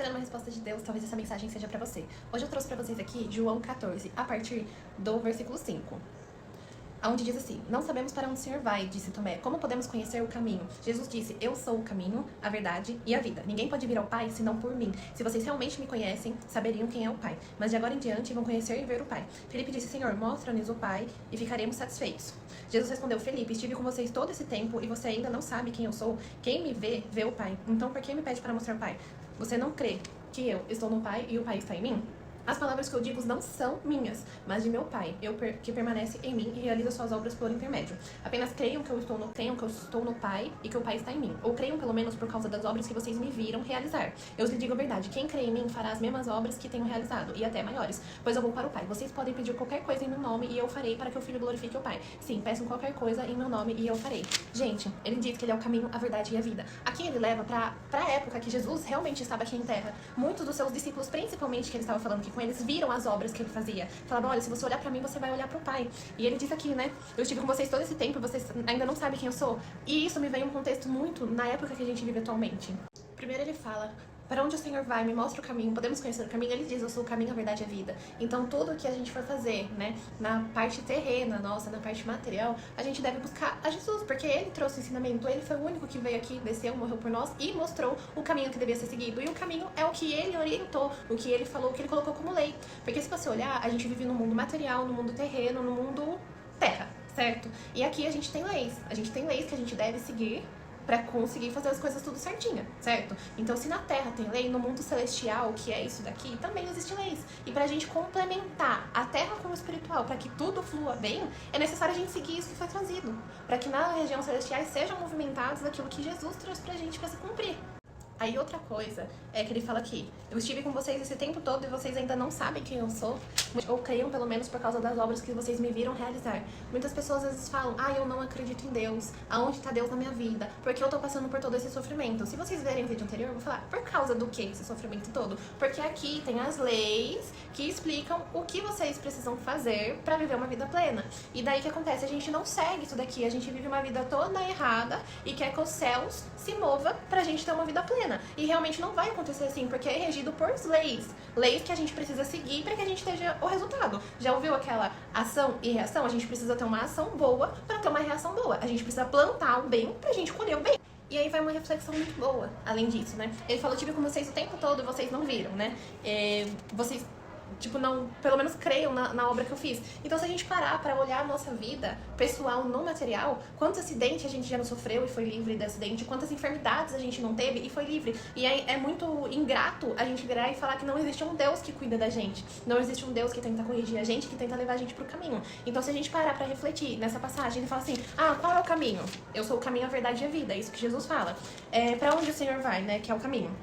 esperando uma resposta de Deus, talvez essa mensagem seja pra você. Hoje eu trouxe pra vocês aqui João 14, a partir do versículo 5. Onde diz assim: não sabemos para onde o Senhor vai, disse Tomé. Como podemos conhecer o caminho? Jesus disse: eu sou o caminho, a verdade e a vida. Ninguém pode vir ao Pai senão por mim. Se vocês realmente me conhecem, saberiam quem é o Pai. Mas de agora em diante vão conhecer e ver o Pai. Felipe disse: Senhor, mostra-nos o Pai e ficaremos satisfeitos. Jesus respondeu: Felipe, estive com vocês todo esse tempo e você ainda não sabe quem eu sou? Quem me vê, vê o Pai. Então por que me pede para mostrar o Pai? Você não crê que eu estou no Pai e o Pai está em mim? As palavras que eu digo não são minhas, mas de meu Pai, que permanece em mim e realiza suas obras por intermédio. Apenas creiam que eu estou no Pai e que o Pai está em mim. Ou creiam pelo menos por causa das obras que vocês me viram realizar. Eu lhes digo a verdade: quem crê em mim fará as mesmas obras que tenho realizado, e até maiores, pois eu vou para o Pai. Vocês podem pedir qualquer coisa em meu nome e eu farei, para que o Filho glorifique o Pai. Sim, peçam qualquer coisa em meu nome e eu farei. Gente, ele diz que ele é o caminho, a verdade e a vida. Aqui ele leva pra época que Jesus realmente estava aqui em terra. Muitos dos seus discípulos, principalmente que ele estava falando aqui com eles, viram as obras que ele fazia. Falavam: olha, se você olhar pra mim, você vai olhar pro Pai. E ele diz aqui, né: eu estive com vocês todo esse tempo e vocês ainda não sabem quem eu sou. E isso me veio um contexto muito na época que a gente vive atualmente. Primeiro ele fala: para onde o Senhor vai, me mostra o caminho, podemos conhecer o caminho. Ele diz: eu sou o caminho, a verdade e a vida. Então tudo que a gente for fazer, né, na parte terrena nossa, na parte material, a gente deve buscar a Jesus, porque ele trouxe o ensinamento, ele foi o único que veio aqui, desceu, morreu por nós e mostrou o caminho que devia ser seguido. E o caminho é o que ele orientou, o que ele falou, o que ele colocou como lei. Porque se você olhar, a gente vive no mundo material, no mundo terreno, no mundo terra, certo? E aqui a gente tem leis que a gente deve seguir pra conseguir fazer as coisas tudo certinha, certo? Então, se na Terra tem lei, no mundo celestial, que é isso daqui, também existe leis. E pra gente complementar a Terra com o espiritual, pra que tudo flua bem, é necessário a gente seguir isso que foi trazido, pra que na região celestial sejam movimentados aquilo que Jesus trouxe pra gente pra se cumprir. Aí outra coisa é que ele fala aqui: eu estive com vocês esse tempo todo e vocês ainda não sabem quem eu sou, ou creiam pelo menos por causa das obras que vocês me viram realizar. Muitas pessoas às vezes falam: eu não acredito em Deus, aonde está Deus na minha vida? Porque eu tô passando por todo esse sofrimento. Se vocês verem o vídeo anterior, eu vou falar por causa do que esse sofrimento todo? Porque aqui tem as leis que explicam o que vocês precisam fazer pra viver uma vida plena. E daí o que acontece? A gente não segue isso daqui, a gente vive uma vida toda errada e quer que os céus se mova pra gente ter uma vida plena. E realmente não vai acontecer assim, porque é regido por leis que a gente precisa seguir para que a gente tenha o resultado. Já ouviu aquela ação e reação? A gente precisa ter uma ação boa para ter uma reação boa. A gente precisa plantar o bem pra gente colher o bem. E aí vai uma reflexão muito boa, além disso, né? Ele falou: tive com vocês o tempo todo e vocês não viram, né? Vocês, não, pelo menos creiam na obra que eu fiz. Então, se a gente parar pra olhar a nossa vida pessoal no material, quantos acidentes a gente já não sofreu e foi livre de acidente, quantas enfermidades a gente não teve e foi livre. E aí é muito ingrato a gente virar e falar que não existe um Deus que cuida da gente, não existe um Deus que tenta corrigir a gente, que tenta levar a gente pro caminho. Então, se a gente parar pra refletir nessa passagem, ele fala assim: qual é o caminho? Eu sou o caminho, a verdade e a vida. É isso que Jesus fala. Pra onde o Senhor vai, né? Que é o caminho.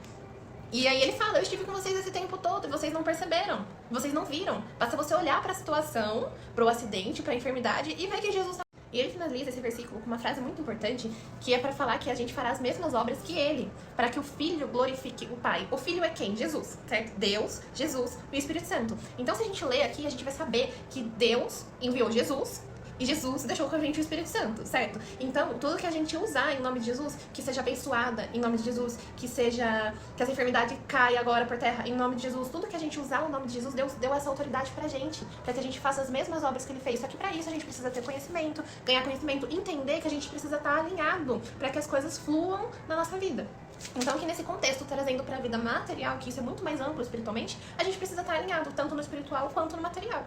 E aí ele fala: eu estive com vocês esse tempo todo e vocês não perceberam, vocês não viram. Basta você olhar para a situação, para o acidente, para a enfermidade e ver que Jesus está. E ele finaliza esse versículo com uma frase muito importante, que é para falar que a gente fará as mesmas obras que ele, para que o Filho glorifique o Pai. O Filho é quem? Jesus, certo? Deus, Jesus e o Espírito Santo. Então, se a gente ler aqui, a gente vai saber que Deus enviou Jesus e Jesus deixou com a gente o Espírito Santo, certo? Então, tudo que a gente usar em nome de Jesus, que seja abençoada em nome de Jesus, que essa enfermidade caia agora por terra em nome de Jesus, tudo que a gente usar o nome de Jesus, Deus deu essa autoridade pra gente, pra que a gente faça as mesmas obras que ele fez. Só que pra isso a gente precisa ter conhecimento, ganhar conhecimento, entender que a gente precisa estar alinhado pra que as coisas fluam na nossa vida. Então, que nesse contexto, trazendo pra vida material, que isso é muito mais amplo espiritualmente, a gente precisa estar alinhado, tanto no espiritual quanto no material.